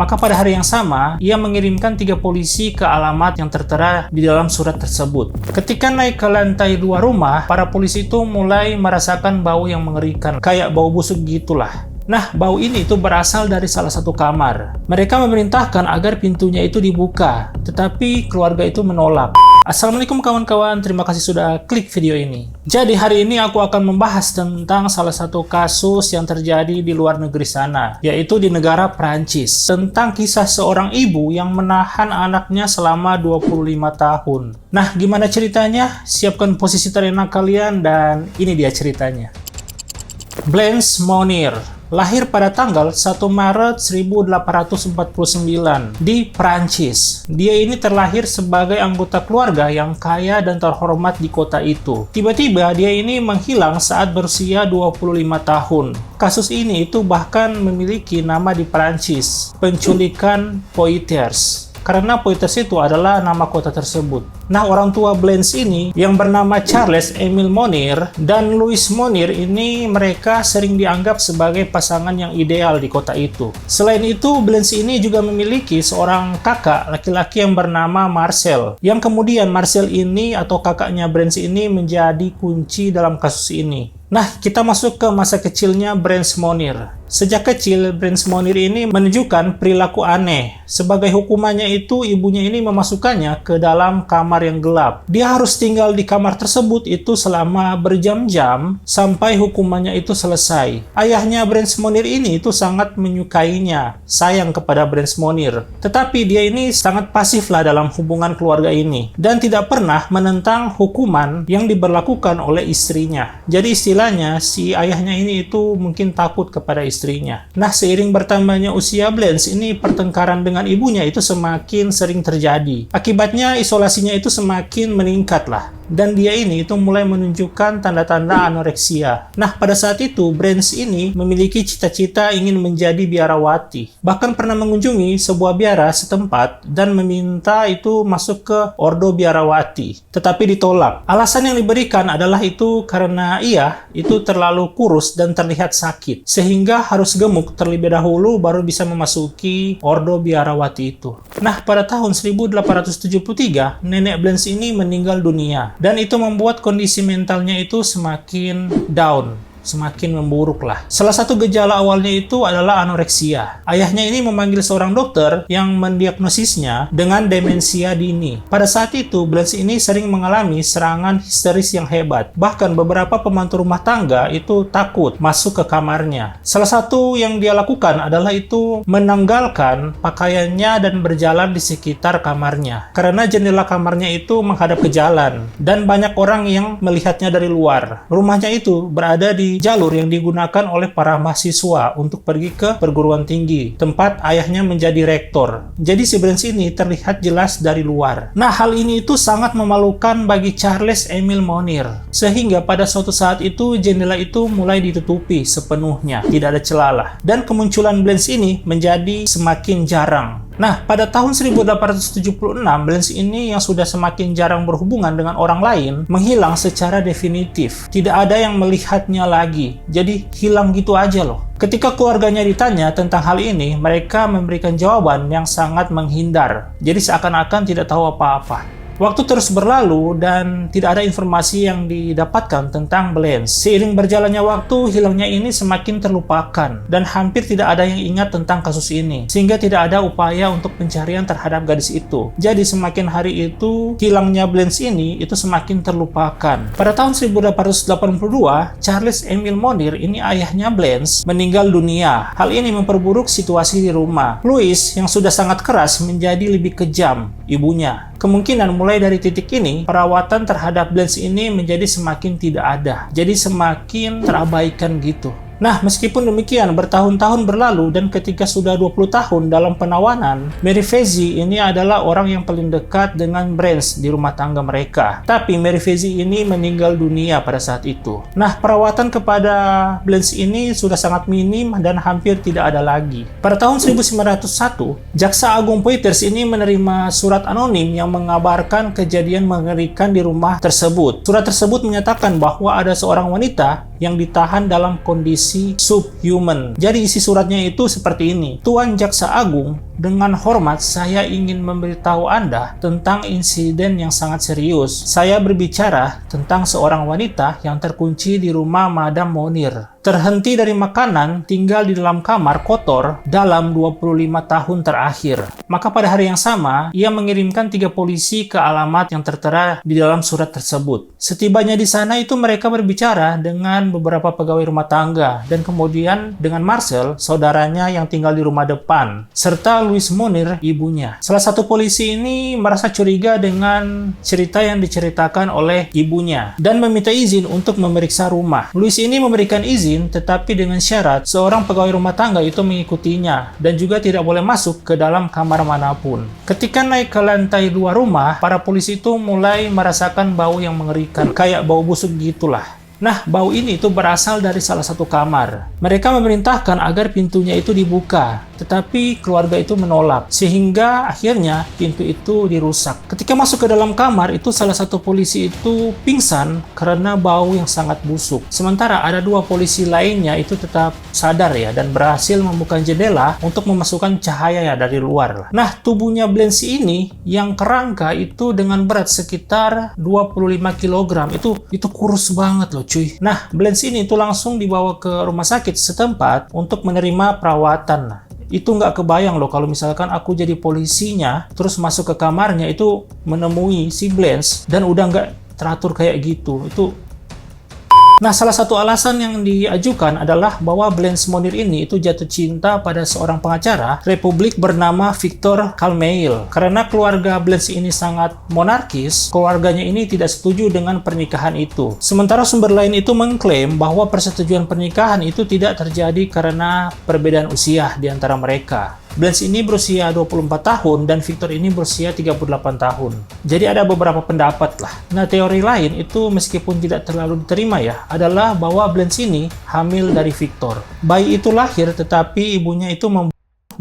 Maka pada hari yang sama, ia mengirimkan 3 polisi ke alamat yang tertera di dalam surat tersebut. Ketika naik ke lantai 2 rumah, para polisi itu mulai merasakan bau yang mengerikan, kayak bau busuk gitulah. Nah, bau ini itu berasal dari salah satu kamar. Mereka memerintahkan agar pintunya itu dibuka, tetapi keluarga itu menolak. Assalamualaikum kawan-kawan, terima kasih sudah klik video ini. Jadi hari ini aku akan membahas tentang salah satu kasus yang terjadi di luar negeri sana, yaitu di negara Prancis. Tentang kisah seorang ibu yang menahan anaknya selama 25 tahun. Nah, gimana ceritanya? Siapkan posisi terenak kalian dan ini dia ceritanya. Blanche Monnier lahir pada tanggal 1 Maret 1849 di Prancis. Dia ini terlahir sebagai anggota keluarga yang kaya dan terhormat di kota itu. Tiba-tiba dia ini menghilang saat berusia 25 tahun. Kasus ini itu bahkan memiliki nama di Prancis, penculikan Poitiers. Karena Poitiers itu adalah nama kota tersebut. Nah, orang tua Blanche ini yang bernama Charles Emile Monnier dan Louise Monnier ini mereka sering dianggap sebagai pasangan yang ideal di kota itu. Selain itu, Blanche ini juga memiliki seorang kakak laki-laki yang bernama Marcel. Yang kemudian Marcel ini atau kakaknya Blanche ini menjadi kunci dalam kasus ini. Nah, kita masuk ke masa kecilnya Blanche Monnier. Sejak kecil, Blanche Monnier ini menunjukkan perilaku aneh. Sebagai hukumannya itu, ibunya ini memasukkannya ke dalam kamar yang gelap. Dia harus tinggal di kamar tersebut itu selama berjam-jam sampai hukumannya itu selesai. Ayahnya Blanche Monnier ini itu sangat menyukainya, sayang kepada Blanche Monnier. Tetapi dia ini sangat pasiflah dalam hubungan keluarga ini dan tidak pernah menentang hukuman yang diberlakukan oleh istrinya. Jadi istilahnya si ayahnya ini itu mungkin takut kepada istrinya. Nah, seiring bertambahnya usia Blanche ini, pertengkaran dengan ibunya itu semakin sering terjadi. Akibatnya isolasinya itu semakin meningkat lah. Dan dia ini itu mulai menunjukkan tanda-tanda anoreksia. Nah, pada saat itu Blanche ini memiliki cita-cita ingin menjadi biarawati. Bahkan pernah mengunjungi sebuah biara setempat dan meminta itu masuk ke ordo biarawati. Tetapi ditolak. Alasan yang diberikan adalah itu karena ia itu terlalu kurus dan terlihat sakit, sehingga harus gemuk terlebih dahulu baru bisa memasuki ordo biarawati itu. Nah, pada tahun 1873, nenek Blanche ini meninggal dunia, dan itu membuat kondisi mentalnya itu semakin down, semakin memburuk lah. Salah satu gejala awalnya itu adalah anoreksia. Ayahnya ini memanggil seorang dokter yang mendiagnosisnya dengan demensia dini. Pada saat itu, Blanche ini sering mengalami serangan histeris yang hebat. Bahkan beberapa pembantu rumah tangga itu takut masuk ke kamarnya. Salah satu yang dia lakukan adalah itu menanggalkan pakaiannya dan berjalan di sekitar kamarnya. Karena jendela kamarnya itu menghadap ke jalan dan banyak orang yang melihatnya dari luar. Rumahnya itu berada di jalur yang digunakan oleh para mahasiswa untuk pergi ke perguruan tinggi, tempat ayahnya menjadi rektor. Jadi si Blanche ini terlihat jelas dari luar. Nah, hal ini itu sangat memalukan bagi Charles Emile Monnier, sehingga pada suatu saat itu jendela itu mulai ditutupi sepenuhnya, tidak ada celah, dan kemunculan Blanche ini menjadi semakin jarang. Nah, pada tahun 1876, Blanche ini yang sudah semakin jarang berhubungan dengan orang lain, menghilang secara definitif. Tidak ada yang melihatnya lagi. Jadi, hilang gitu aja loh. Ketika keluarganya ditanya tentang hal ini, mereka memberikan jawaban yang sangat menghindar. Jadi, seakan-akan tidak tahu apa-apa. Waktu terus berlalu dan tidak ada informasi yang didapatkan tentang Blanche. Seiring berjalannya waktu, hilangnya ini semakin terlupakan dan hampir tidak ada yang ingat tentang kasus ini, sehingga tidak ada upaya untuk pencarian terhadap gadis itu. Jadi semakin hari itu, hilangnya Blanche ini itu semakin terlupakan. Pada tahun 1882, Charles Emile Monnier ini ayahnya Blanche meninggal dunia. Hal ini memperburuk situasi di rumah. Louise yang sudah sangat keras menjadi lebih kejam, ibunya. Kemungkinan mulai dari titik ini, perawatan terhadap Blanche ini menjadi semakin tidak ada. Jadi semakin terabaikan gitu. Nah, meskipun demikian, bertahun-tahun berlalu dan ketika sudah 20 tahun dalam penawanan, Mary Vezzi ini adalah orang yang paling dekat dengan Blanche di rumah tangga mereka. Tapi Mary Vezzi ini meninggal dunia pada saat itu. Nah, perawatan kepada Blanche ini sudah sangat minim dan hampir tidak ada lagi. Pada tahun 1901, Jaksa Agung Poitiers ini menerima surat anonim yang mengabarkan kejadian mengerikan di rumah tersebut. Surat tersebut menyatakan bahwa ada seorang wanita yang ditahan dalam kondisi kondisi subhuman. Jadi isi suratnya itu seperti ini. Tuan Jaksa Agung, dengan hormat saya ingin memberitahu Anda tentang insiden yang sangat serius. Saya berbicara tentang seorang wanita yang terkunci di rumah Madam Monir. Terhenti dari makanan, tinggal di dalam kamar kotor dalam 25 tahun terakhir. Maka pada hari yang sama, ia mengirimkan 3 polisi ke alamat yang tertera di dalam surat tersebut. Setibanya di sana itu mereka berbicara dengan beberapa pegawai rumah tangga dan kemudian dengan Marcel, saudaranya yang tinggal di rumah depan, serta Louise Monir, ibunya. Salah satu polisi ini merasa curiga dengan cerita yang diceritakan oleh ibunya dan meminta izin untuk memeriksa rumah. Louise ini memberikan izin, tetapi dengan syarat seorang pegawai rumah tangga itu mengikutinya dan juga tidak boleh masuk ke dalam kamar manapun. Ketika naik ke lantai 2 rumah, para polisi itu mulai merasakan bau yang mengerikan, kayak bau busuk gitulah. Nah, bau ini itu berasal dari salah satu kamar. Mereka memerintahkan agar pintunya itu dibuka, tetapi keluarga itu menolak, sehingga akhirnya pintu itu dirusak. Ketika masuk ke dalam kamar, itu salah satu polisi itu pingsan karena bau yang sangat busuk. Sementara ada 2 polisi lainnya itu tetap sadar ya, dan berhasil membuka jendela untuk memasukkan cahaya ya dari luar. Nah, tubuhnya Blancy ini yang kerangka itu dengan berat sekitar 25 kg. Itu kurus banget loh cuy. Nah, Blancy ini itu langsung dibawa ke rumah sakit setempat untuk menerima perawatan. Itu nggak kebayang loh kalau misalkan aku jadi polisinya, terus masuk ke kamarnya itu menemui si Blancy dan udah nggak teratur kayak gitu. Nah, salah satu alasan yang diajukan adalah bahwa Blancy Monir ini itu jatuh cinta pada seorang pengacara Republik bernama Victor Calmeil. Karena keluarga Blancy ini sangat monarkis, keluarganya ini tidak setuju dengan pernikahan itu. Sementara sumber lain itu mengklaim bahwa persetujuan pernikahan itu tidak terjadi karena perbedaan usia di antara mereka. Blancy ini berusia 24 tahun dan Victor ini berusia 38 tahun. Jadi ada beberapa pendapat lah. Nah, teori lain itu meskipun tidak terlalu diterima ya, adalah bahwa Blancy ini hamil dari Victor. Bayi itu lahir tetapi ibunya itu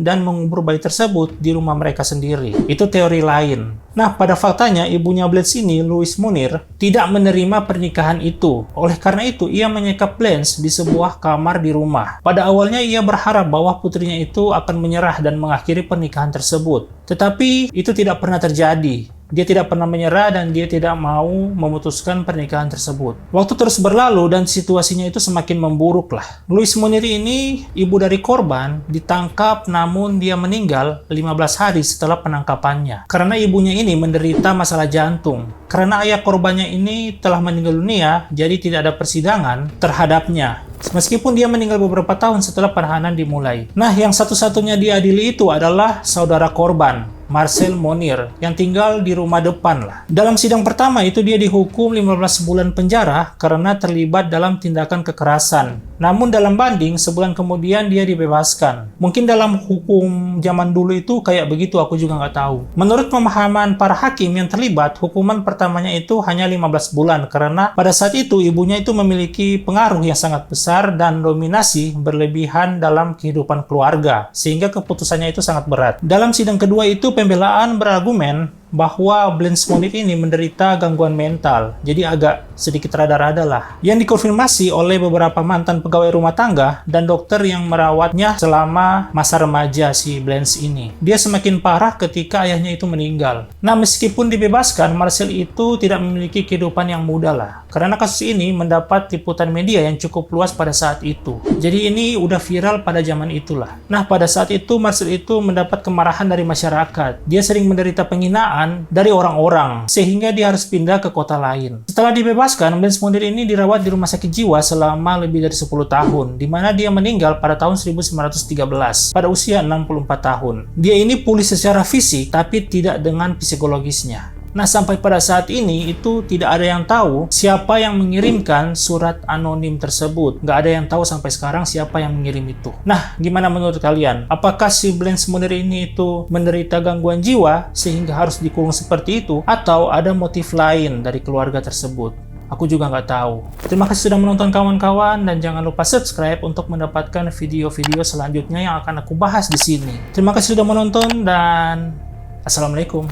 dan mengubur bayi tersebut di rumah mereka sendiri. Itu teori lain. Nah, pada faktanya ibunya Blancy ini, Louise Monir, tidak menerima pernikahan itu. Oleh karena itu, ia menyekap Blancy di sebuah kamar di rumah. Pada awalnya ia berharap bahwa putrinya itu akan menyerah dan mengakhiri pernikahan tersebut. Tetapi itu tidak pernah terjadi. Dia tidak pernah menyerah dan dia tidak mau memutuskan pernikahan tersebut. Waktu terus berlalu dan situasinya itu semakin memburuk lah. Louise Monir ini, ibu dari korban, ditangkap namun dia meninggal 15 hari setelah penangkapannya. Karena ibunya ini menderita masalah jantung. Karena ayah korbannya ini telah meninggal dunia, jadi tidak ada persidangan terhadapnya. Meskipun dia meninggal beberapa tahun setelah penahanan dimulai. Nah, yang satu-satunya diadili itu adalah saudara korban, Marcel Monir, yang tinggal di rumah depan lah. Dalam sidang pertama itu dia dihukum 15 bulan penjara karena terlibat dalam tindakan kekerasan. Namun dalam banding, sebulan kemudian dia dibebaskan. Mungkin dalam hukum zaman dulu itu kayak begitu, aku juga nggak tahu. Menurut pemahaman para hakim yang terlibat, hukuman pertamanya itu hanya 15 bulan karena pada saat itu ibunya itu memiliki pengaruh yang sangat besar dan dominasi berlebihan dalam kehidupan keluarga, sehingga keputusannya itu sangat berat. Dalam sidang kedua itu pembelaan berargumen bahwa Blancy Monir ini menderita gangguan mental, jadi agak sedikit rada-rada lah. Yang dikonfirmasi oleh beberapa mantan pegawai rumah tangga dan dokter yang merawatnya selama masa remaja si Blancy ini. Dia semakin parah ketika ayahnya itu meninggal. Nah, meskipun dibebaskan, Marcel itu tidak memiliki kehidupan yang mudah lah. Karena kasus ini mendapat liputan media yang cukup luas pada saat itu. Jadi ini udah viral pada zaman itulah. Nah, pada saat itu Marcel itu mendapat kemarahan dari masyarakat. Dia sering menderita penghinaan dari orang-orang, sehingga dia harus pindah ke kota lain. Setelah dibebaskan, Blancy Monir ini dirawat di rumah sakit jiwa selama lebih dari 10 tahun, di mana dia meninggal pada tahun 1913, pada usia 64 tahun. Dia ini pulih secara fisik, tapi tidak dengan psikologisnya. Nah, sampai pada saat ini itu tidak ada yang tahu siapa yang mengirimkan surat anonim tersebut. Nggak ada yang tahu sampai sekarang siapa yang mengirim itu. Nah, gimana menurut kalian? Apakah si Blancy Monir ini itu menderita gangguan jiwa sehingga harus dikurung seperti itu? Atau ada motif lain dari keluarga tersebut? Aku juga nggak tahu. Terima kasih sudah menonton kawan-kawan dan jangan lupa subscribe untuk mendapatkan video-video selanjutnya yang akan aku bahas di sini. Terima kasih sudah menonton dan Assalamualaikum.